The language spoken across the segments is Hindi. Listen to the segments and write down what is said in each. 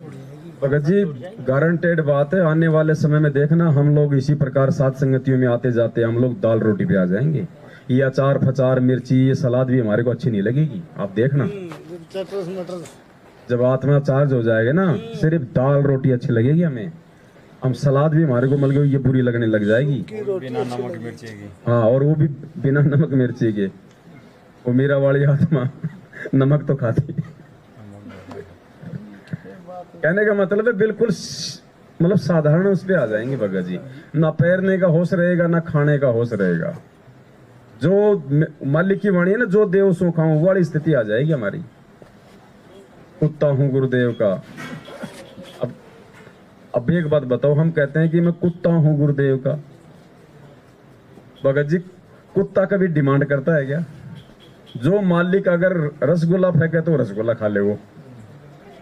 भगत जी गारंटेड बात है, आने वाले समय में देखना हम लोग इसी प्रकार साथ संगतियों में आते जाते हम लोग दाल रोटी पे आ जाएंगे। ये अचार फचार मिर्ची ये सलाद भी हमारे को अच्छी नहीं लगेगी। आप देखना जब आत्मा चार्ज हो जाएगा ना सिर्फ दाल रोटी अच्छी लगेगी हमें। हम सलाद भी हमारे को मिल गई ये बुरी लगने लग जाएगी बिना नमक मिर्ची की। हाँ, और वो भी बिना नमक मिर्ची के। वो मेरा वाली आत्मा नमक तो खाती। कहने का मतलब है बिल्कुल मतलब साधारण उस पे आ जाएंगे भगत जी। ना पैरने का होश रहेगा ना खाने का होश रहेगा। जो मालिक की वाणी है ना, जो देव सो खाऊं वाली स्थिति आ जाएगी हमारी। कुत्ता हूं गुरुदेव का। अब एक बात बताओ, हम कहते हैं कि मैं कुत्ता हूं गुरुदेव का। भगत जी कुत्ता कभी डिमांड करता है क्या? जो मालिक अगर रसगुल्ला फेंके तो रसगुल्ला खा ले, वो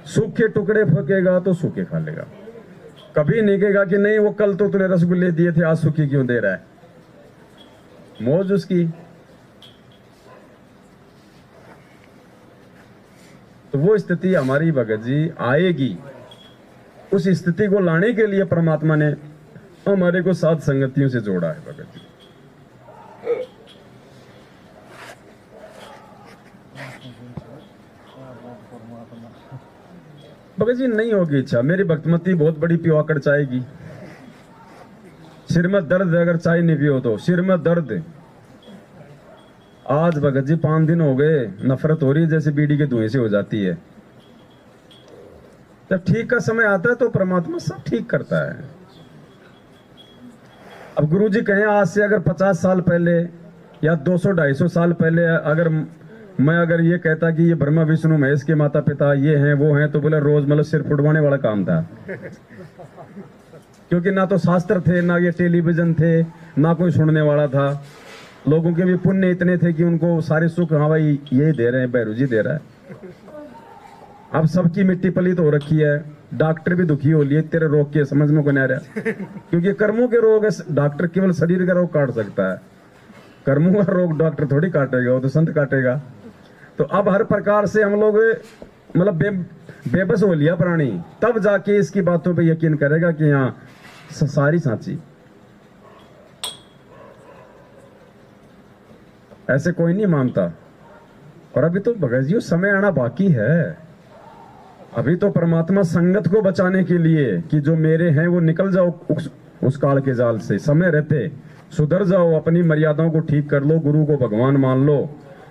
सूखे टुकड़े फेंकेगा तो सूखे खा लेगा। कभी नहीं कहेगा कि नहीं वो कल तो तूने रसगुल्ले दिए थे आज सूखी क्यों दे रहा है। मौज उसकी। तो वो स्थिति हमारी भगत जी आएगी। उस स्थिति को लाने के लिए परमात्मा ने हमारे को साथ संगतियों से जोड़ा है भगत जी। भगत जी नहीं होगी इच्छा, मेरी भक्तमती बहुत बड़ी पिवाकड़ चाहेगी। सिर में दर्द है, अगर चाय नहीं पियो तो सिर में दर्द। आज भगत जी 5 दिन हो गए, नफरत हो रही है जैसे बीड़ी के धुएं से हो जाती है। जब ठीक का समय आता है तो परमात्मा सब ठीक करता है। अब गुरुजी कहें आज से अगर 50 साल पहले या 200-250 साल पहले अगर ये कहता कि ये ब्रह्मा विष्णु महेश के माता पिता ये हैं वो हैं, तो बोले रोज मतलब सिर फुटवाने वाला काम था। क्योंकि ना तो शास्त्र थे, ना ये टेलीविजन थे, ना कोई सुनने वाला था। लोगों के भी पुण्य इतने थे कि उनको सारे सुख हाँ भाई यही दे रहे हैं, भैरू जी दे रहा है। अब सबकी मिट्टी पलीत हो रखी है। डॉक्टर भी दुखी हो लिए तेरे रोग के, समझ में को नहीं आ रहा। क्योंकि कर्मों के रोग है, डॉक्टर केवल शरीर का रोग काट सकता है। कर्मों का रोग डॉक्टर थोड़ी काटेगा, वो तो संत काटेगा। तो अब हर प्रकार से हम लोग मतलब बेबस हो लिया प्राणी, तब जाके इसकी बातों पे यकीन करेगा कि हाँ सारी सांची। ऐसे कोई नहीं मानता। और अभी तो भगत जी समय आना बाकी है। अभी तो परमात्मा संगत को बचाने के लिए कि जो मेरे हैं वो निकल जाओ उस काल के जाल से, समय रहते सुधर जाओ, अपनी मर्यादाओं को ठीक कर लो, गुरु को भगवान मान लो।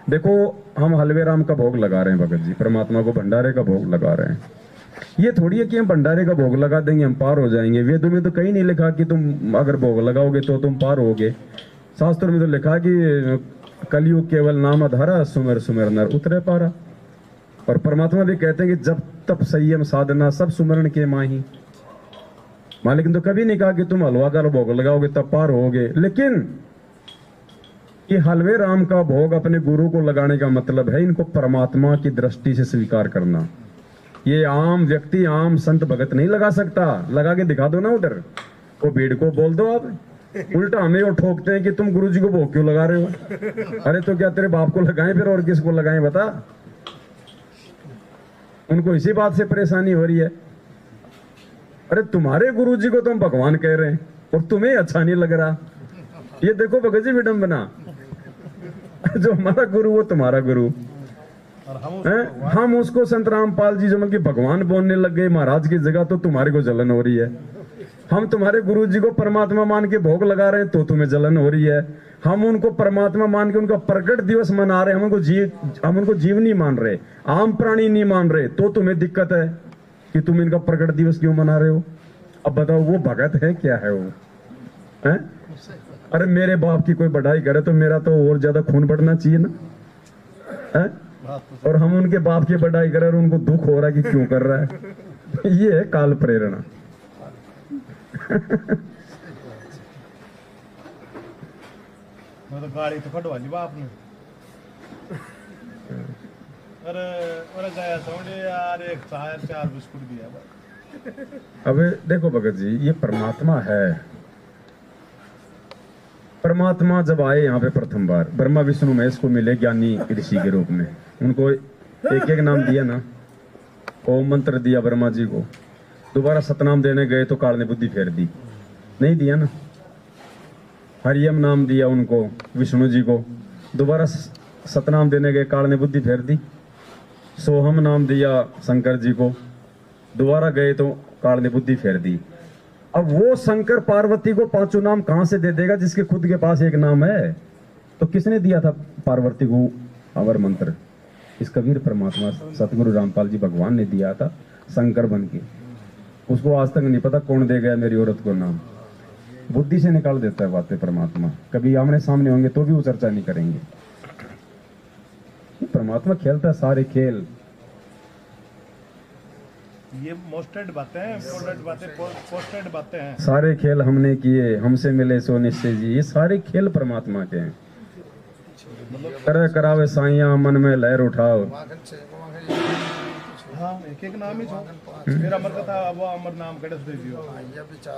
देखो हम हलवे राम का भोग लगा रहे हैं भगत जी, परमात्मा को भंडारे का भोग लगा रहे हैं। ये थोड़ी है कि हम भंडारे का भोग लगा देंगे हम पार हो जाएंगे। वेदों में तो कहीं नहीं लिखा कि तुम अगर भोग लगाओगे तो तुम पार होगे। शास्त्र में तो लिखा कि कलयुग केवल नाम आधारा, सुमेर सुमेर नर उतरे पारा। और परमात्मा भी कहते हैं कि जब तप संयम साधना सब सुमरण के माही। मालिक ने तो कभी नहीं कहा कि तुम हलवा का भोग लगाओगे तब पार होगे। लेकिन ये हलवे राम का भोग अपने गुरु को लगाने का मतलब है इनको परमात्मा की दृष्टि से स्वीकार करना। ये आम व्यक्ति आम संत भगत नहीं लगा सकता। लगा के दिखा दो ना उधर, वो भीड़ को बोल दो आप। उल्टा हमें वो ठोकते हैं कि तुम गुरु जी को भोग क्यों लगा रहे हो। अरे तो क्या तेरे बाप को लगाएं फिर और किसको लगाएं बता। उनको इसी बात से परेशानी हो रही है। अरे तुम्हारे गुरु जी को तुम भगवान कह रहे हैं और तुम्हें अच्छा नहीं लग रहा। ये देखो भगत जी विडंबना। जो हमारा गुरु वो तुम्हारा गुरु, हम उसको संत रामपाल जी जो मतलब भगवान बोलने लग गए महाराज की जगह, तो तुम्हारे को जलन हो रही है। हम तुम्हारे गुरु जी को परमात्मा मान के भोग लगा रहे हैं तो तुम्हें जलन हो रही है। हम उनको परमात्मा मान के उनका प्रकट दिवस मना रहे हैं, हम उनको जीव नहीं मान रहे, आम प्राणी नहीं मान रहे, तो तुम्हें दिक्कत है कि तुम इनका प्रकट दिवस क्यों मना रहे हो। अब बताओ वो भगत है क्या है वो है? अरे मेरे बाप की कोई बढ़ाई करे तो मेरा तो और ज्यादा खून बढ़ना चाहिए ना है? और हम उनके बाप की बढ़ाई करें और उनको दुख हो रहा है कि क्यों कर रहा है। ये है काल प्रेरणा। तो गाड़ी तो फटवा ली बाप ने। अरे गया समझे यार, एक चार बिस्कुट दिया। अब देखो भगत जी ये परमात्मा है। परमात्मा जब आए यहाँ पे प्रथम बार ब्रह्मा विष्णु महेश को मिले ज्ञानी ऋषि के रूप में, उनको एक एक नाम दिया ना। ओम मंत्र दिया ब्रह्मा जी को, दोबारा सतनाम देने गए तो काल ने बुद्धि फेर दी, नहीं दिया ना। हरियम नाम दिया उनको विष्णु जी को, दोबारा सतनाम देने गए काल ने बुद्धि फेर दी। सोहम नाम दिया शंकर जी को, दोबारा गए तो काल ने बुद्धि फेर दी। अब वो शंकर पार्वती को पांचों नाम कहां से दे देगा जिसके खुद के पास एक नाम है? तो किसने दिया था पार्वती को अमर मंत्र? इस कबीर परमात्मा सतगुरु रामपाल जी भगवान ने दिया था शंकर बन के। उसको आज तक नहीं पता कौन दे गया मेरी औरत को नाम। बुद्धि से निकाल देता है बातें परमात्मा। कभी आमने सामने होंगे तो भी वो चर्चा नहीं करेंगे। परमात्मा खेलता है सारे खेल। ये मोस्टेड बातें हैं, इम्पोर्टेंट बातें, पोस्टेड बातें हैं। सारे खेल हमने किए, हमसे मिले सो निश्चय जी, ये सारे खेल परमात्मा के हैं। करे करावे साइया मन में लहर उठाओ। हाँ, एक एक नाम ही छो। फिर अमर कथा वो अमर नाम कड़े दे दियो।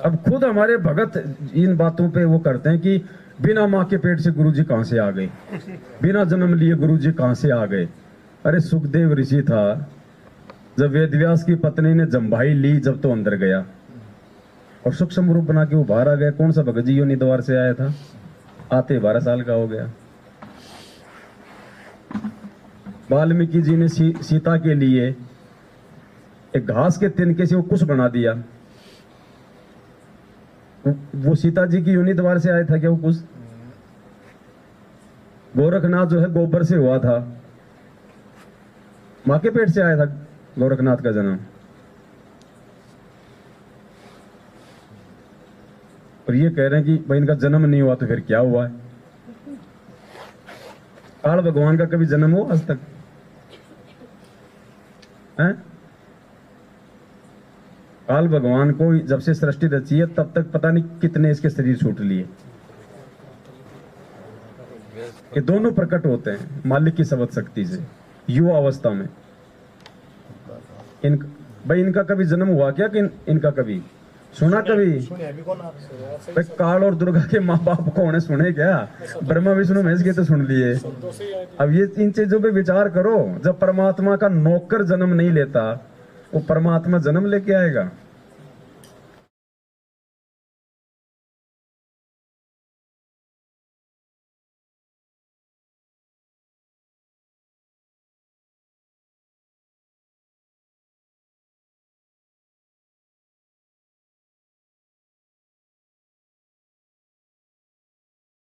अब खुद हमारे भगत इन बातों पे वो करते हैं कि बिना माँ के पेट से गुरुजी कहां से आ गए, बिना जन्म लिए गुरुजी कहां से आ गए। अरे सुखदेव ऋषि था, जब वेदव्यास की पत्नी ने जम्भाई ली जब तो अंदर गया और सूक्ष्म रूप बना के वो बाहर आ गया। कौन सा भगत जी योनि द्वार से आया था? आते 12 साल का हो गया। वाल्मीकि जी ने सीता के लिए एक घास के तिनके से वो कुश बना दिया। वो सीता जी की योनि द्वार से आया था क्या वो कुश? गोरखनाथ जो है गोबर से हुआ था, मां के पेट से आया था गोरखनाथ का जन्म। और ये कह रहे हैं कि भाई इनका जन्म नहीं हुआ तो फिर क्या हुआ है? काल भगवान का कभी जन्म हुआ आज तक है? काल भगवान को जब से सृष्टि रची है तब तक पता नहीं कितने इसके शरीर छूट लिए। ये दोनों प्रकट होते हैं मालिक की सबद शक्ति से युवा अवस्था में। भाई इनका कभी जन्म हुआ क्या कि इनका कभी सुना? कभी भाई काल और दुर्गा के माँ बाप कौन है सुने क्या? ब्रह्मा विष्णु महेश के तो सुन लिए। अब ये इन चीजों पे विचार करो। जब परमात्मा का नौकर जन्म नहीं लेता वो परमात्मा जन्म लेके आएगा?